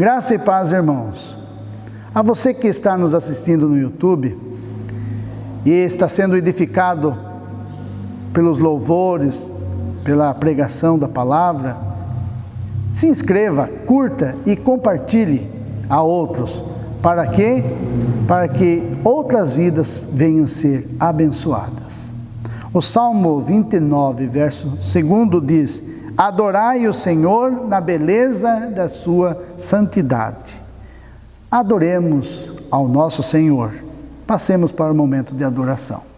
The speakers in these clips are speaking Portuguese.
Graça e paz, irmãos. A você que está nos assistindo no YouTube e está sendo edificado pelos louvores, pela pregação da palavra, se inscreva, curta e compartilhe a outros. Para quê? Para que outras vidas venham ser abençoadas. O Salmo 29, verso 2 diz: adorai o Senhor na beleza da sua santidade. Adoremos ao nosso Senhor. Passemos para o momento de adoração.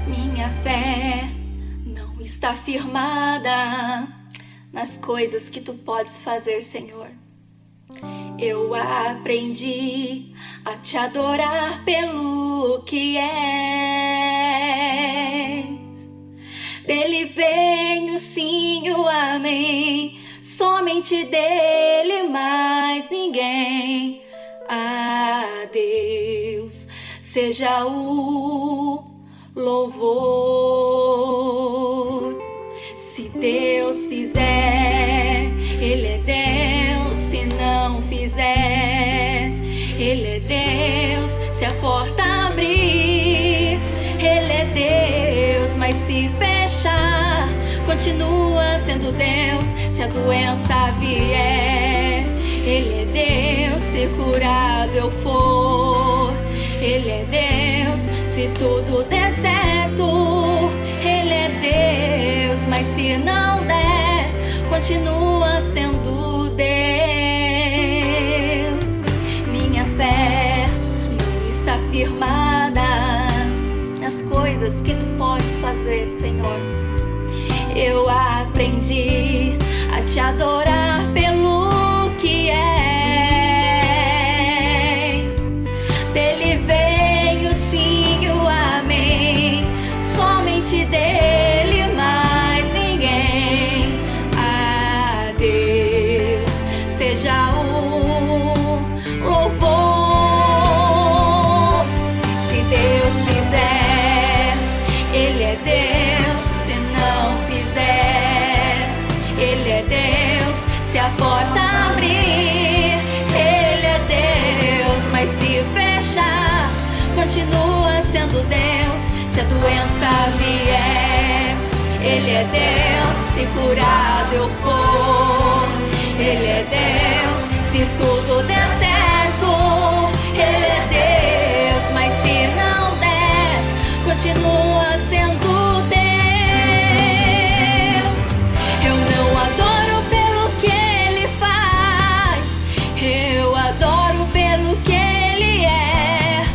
Minha fé não está firmada nas coisas que tu podes fazer, Senhor. Eu aprendi a te adorar pelo que és. Dele vem o sim, o amém, somente dele, mais ninguém. A Deus seja o louvor. Se Deus fizer, Ele é Deus. Se não fizer, Ele é Deus. Se a porta abrir, Ele é Deus. Mas se fechar, continua sendo Deus. Se a doença vier, Ele é Deus. Se curado eu for, Ele é Deus. Se tudo der certo, Ele é Deus. Mas se não der, continua sendo Deus. Minha eu aprendi a te adorar pelo que és. Dele vem o sim e o amém, somente dele, mais ninguém. A Deus seja o louvor. Se Deus fizer, Ele é Deus. Se não fizer, Ele é Deus. Se a porta abrir, Ele é Deus. Mas se fechar, continua sendo Deus. Se a doença vier, Ele é Deus. Se curado eu for, Ele é Deus. Se tudo der certo, Ele é Deus. Mas se não der, continua sendo Deus. Eu não adoro pelo que Ele faz, eu adoro pelo que Ele é.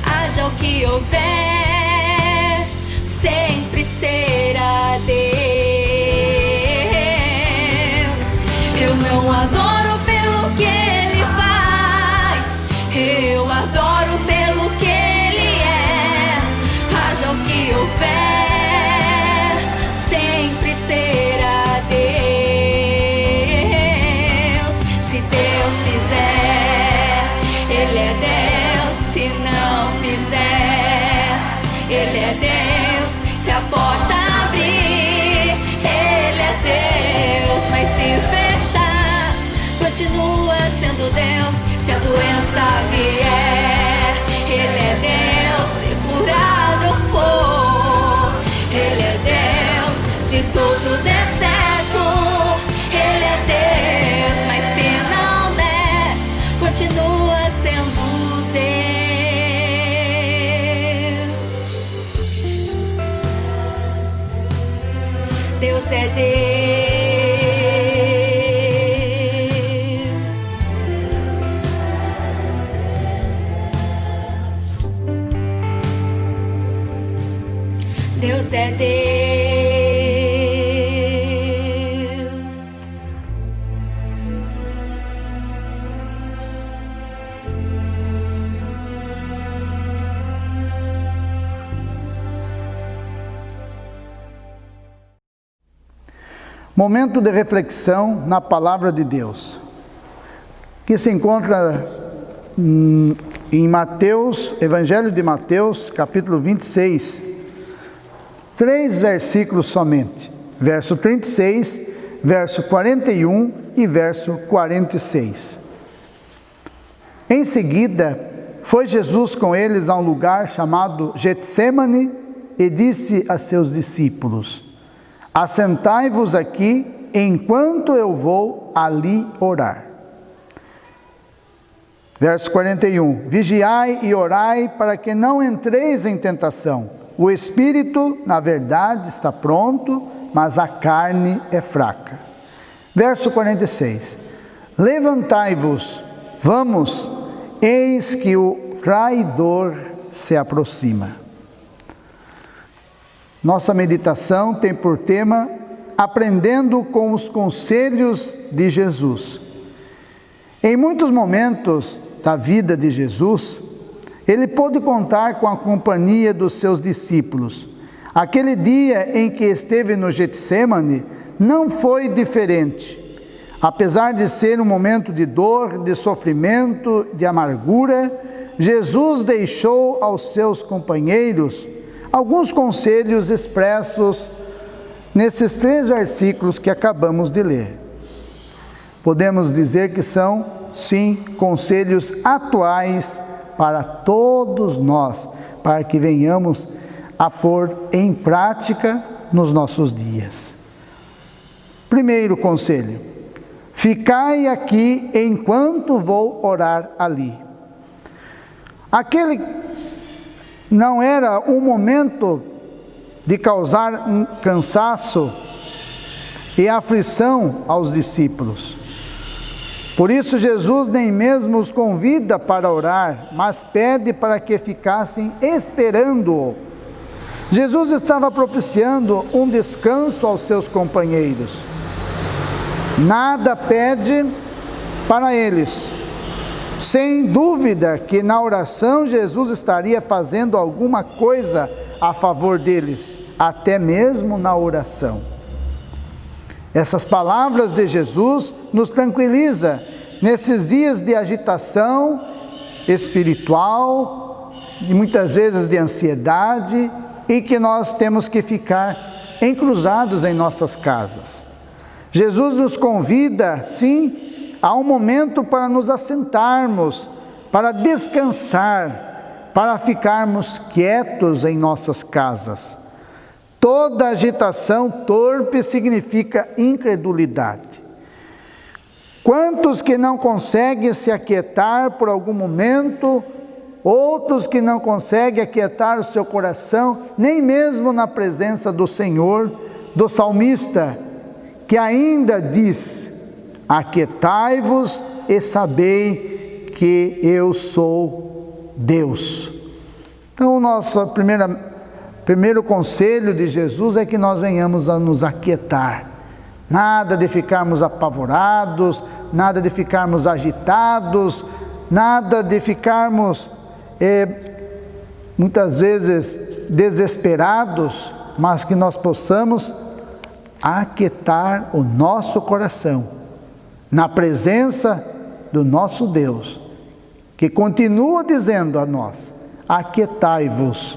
Haja o que houver, sempre será Deus. Eu não adoro pelo que Ele faz, eu adoro pelo que Ele é. Haja o que houver, sempre será Deus. Se Deus fizer, Ele é Deus. Se não fizer, Ele é Deus. Se a porta abrir, Ele é Deus. Mas se fechar, continua sendo Deus. Se a doença vier, Ele é Deus. Se curado eu for, Ele é Deus. Se tudo der certo, Ele é Deus. Mas se não der, continua sendo Deus. Deus é Deus. Deus é Deus. Momento de reflexão na palavra de Deus, que se encontra em Mateus, Evangelho de Mateus, capítulo 26, 3 versículos somente, verso 36, verso 41 e verso 46. Em seguida, foi Jesus com eles a um lugar chamado Getsêmani e disse a seus discípulos: assentai-vos aqui, enquanto eu vou ali orar. Verso 41, vigiai e orai para que não entreis em tentação. O espírito, na verdade, está pronto, mas a carne é fraca. Verso 46, levantai-vos, vamos, eis que o traidor se aproxima. Nossa meditação tem por tema aprendendo com os conselhos de Jesus. Em muitos momentos da vida de Jesus, ele pôde contar com a companhia dos seus discípulos. Aquele dia em que esteve no Getsêmani não foi diferente. Apesar de ser um momento de dor, de sofrimento, de amargura, Jesus deixou aos seus companheiros alguns conselhos expressos nesses 3 versículos que acabamos de ler. Podemos dizer que são, sim, conselhos atuais para todos nós, para que venhamos a pôr em prática nos nossos dias. Primeiro conselho: ficai aqui enquanto vou orar ali. Aquele não era um momento de causar um cansaço e aflição aos discípulos. Por isso Jesus nem mesmo os convida para orar, mas pede para que ficassem esperando-o. Jesus estava propiciando um descanso aos seus companheiros. Nada pede para eles. Sem dúvida que na oração Jesus estaria fazendo alguma coisa a favor deles, até mesmo na oração. Essas palavras de Jesus nos tranquiliza nesses dias de agitação espiritual e muitas vezes de ansiedade, e que nós temos que ficar encruzados em nossas casas. Jesus nos convida, sim, a um momento para nos assentarmos, para descansar, para ficarmos quietos em nossas casas. Toda agitação torpe significa incredulidade. Quantos que não conseguem se aquietar por algum momento, outros que não conseguem aquietar o seu coração, nem mesmo na presença do Senhor, do salmista, que ainda diz: aquietai-vos e sabei que eu sou Deus. Então, o nosso primeiro conselho de Jesus é que nós venhamos a nos aquietar. Nada de ficarmos apavorados, nada de ficarmos agitados, nada de ficarmos muitas vezes desesperados, mas que nós possamos aquietar o nosso coração na presença do nosso Deus, que continua dizendo a nós: aquietai-vos,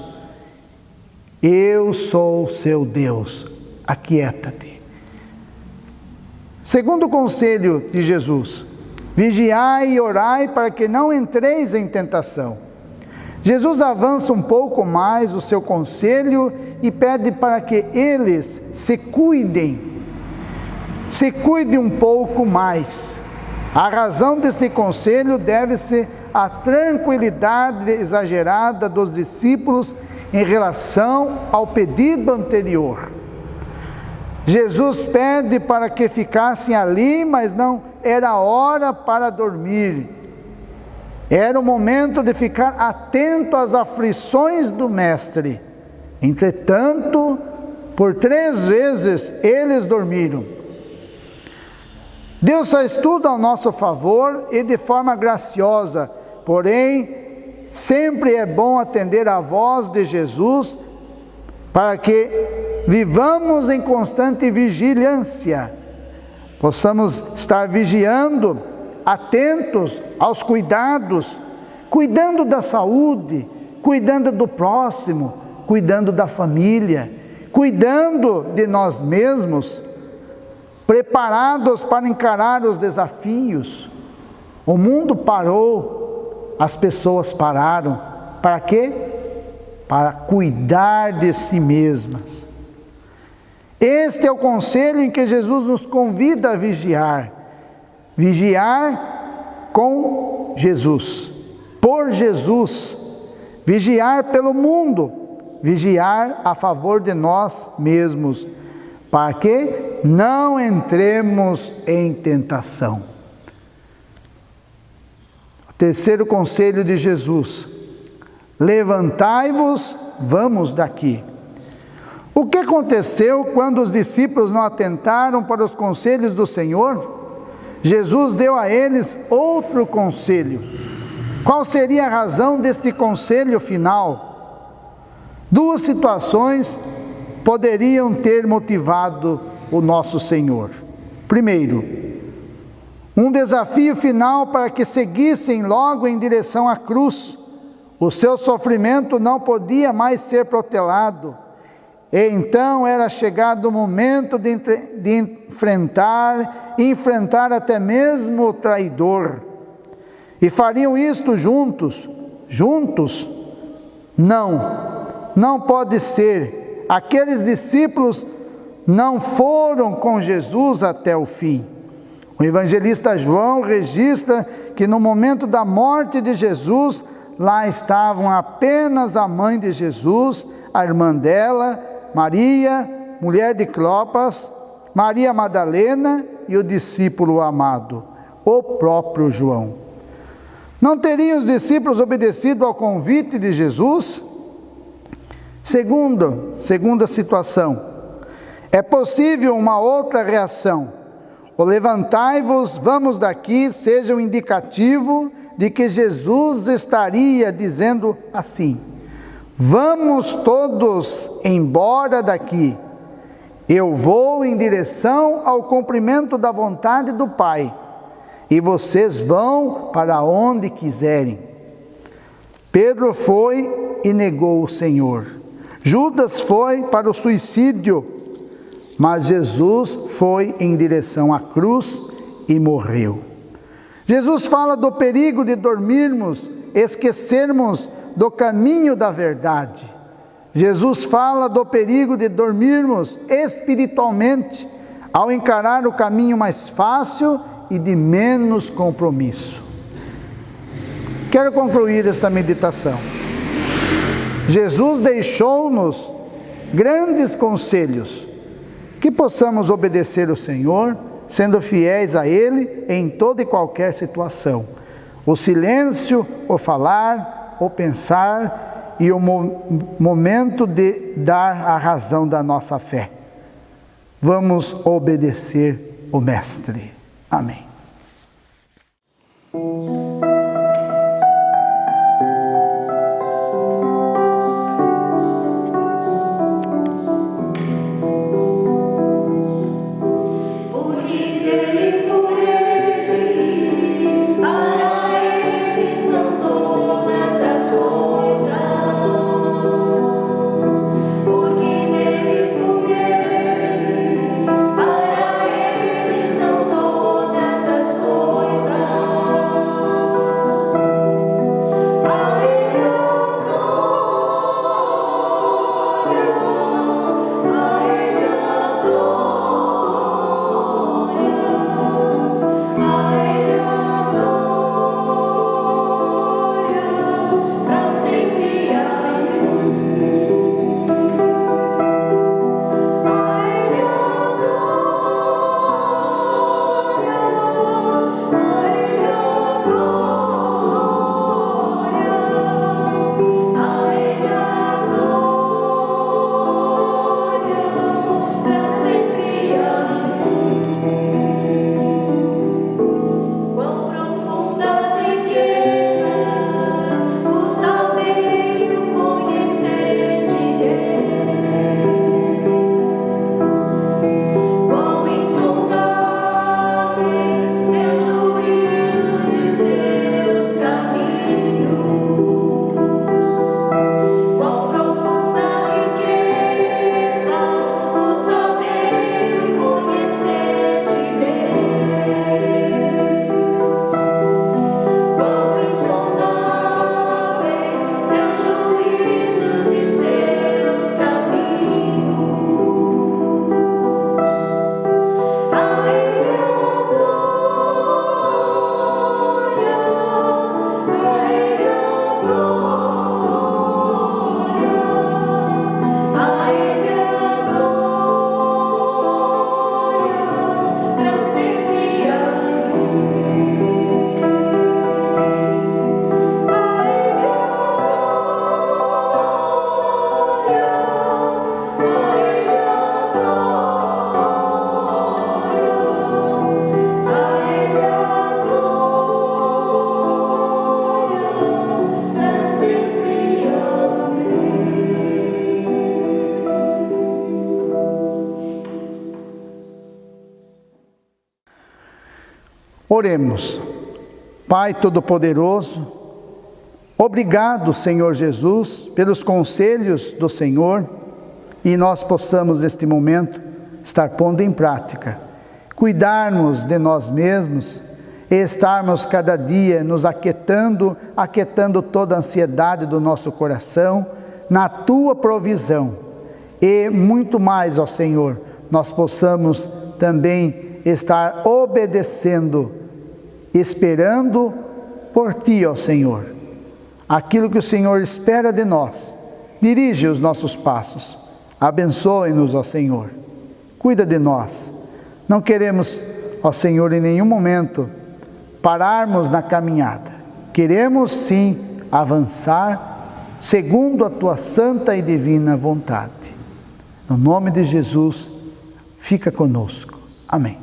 eu sou seu Deus, aquieta-te. Segundo conselho de Jesus: vigiai e orai para que não entreis em tentação. Jesus avança um pouco mais o seu conselho e pede para que eles se cuidem um pouco mais. A razão deste conselho deve-se à tranquilidade exagerada dos discípulos em relação ao pedido anterior. Jesus pede para que ficassem ali, mas não era hora para dormir. Era o momento de ficar atento às aflições do Mestre. Entretanto, por 3 vezes eles dormiram. Deus faz tudo ao nosso favor e de forma graciosa, porém, sempre é bom atender à voz de Jesus para que vivamos em constante vigilância, possamos estar vigiando, atentos aos cuidados, cuidando da saúde, cuidando do próximo, cuidando da família, cuidando de nós mesmos, preparados para encarar os desafios. O mundo parou, as pessoas pararam. Para quê? Para cuidar de si mesmas. Este é o conselho em que Jesus nos convida a vigiar. Vigiar com Jesus, por Jesus. Vigiar pelo mundo. Vigiar a favor de nós mesmos. Para que não entremos em tentação. O terceiro conselho de Jesus: levantai-vos, vamos daqui. O que aconteceu quando os discípulos não atentaram para os conselhos do Senhor? Jesus deu a eles outro conselho. Qual seria a razão deste conselho final? 2 situações poderiam ter motivado o nosso Senhor. Primeiro, um desafio final para que seguissem logo em direção à cruz. O seu sofrimento não podia mais ser protelado. E então era chegado o momento de enfrentar até mesmo o traidor. E fariam isto juntos? Juntos? Não pode ser. Aqueles discípulos não foram com Jesus até o fim. O evangelista João registra que no momento da morte de Jesus, lá estavam apenas a mãe de Jesus, a irmã dela, Maria, mulher de Clopas, Maria Madalena e o discípulo amado, o próprio João. Não teriam os discípulos obedecido ao convite de Jesus? Segunda situação, é possível uma outra reação. O levantai-vos, vamos daqui, seja um indicativo de que Jesus estaria dizendo assim: vamos todos embora daqui, eu vou em direção ao cumprimento da vontade do Pai, e vocês vão para onde quiserem. Pedro foi e negou o Senhor. Judas foi para o suicídio, mas Jesus foi em direção à cruz e morreu. Jesus fala do perigo de dormirmos, esquecermos do caminho da verdade. Jesus fala do perigo de dormirmos espiritualmente, ao encarar o caminho mais fácil e de menos compromisso. Quero concluir esta meditação. Jesus deixou-nos grandes conselhos, que possamos obedecer o Senhor, sendo fiéis a Ele em toda e qualquer situação. O silêncio, o falar, o pensar e o momento de dar a razão da nossa fé. Vamos obedecer o Mestre. Amém. Oremos. Pai Todo-Poderoso, obrigado, Senhor Jesus, pelos conselhos do Senhor, e nós possamos neste momento estar pondo em prática, cuidarmos de nós mesmos e estarmos cada dia nos aquietando toda a ansiedade do nosso coração, na Tua provisão. E muito mais, ó Senhor, nós possamos também estar obedecendo, esperando por Ti, ó Senhor, aquilo que o Senhor espera de nós. Dirige os nossos passos, abençoe-nos, ó Senhor, cuida de nós. Não queremos, ó Senhor, em nenhum momento pararmos na caminhada. Queremos sim avançar segundo a tua santa e divina vontade. No nome de Jesus, fica conosco. Amém.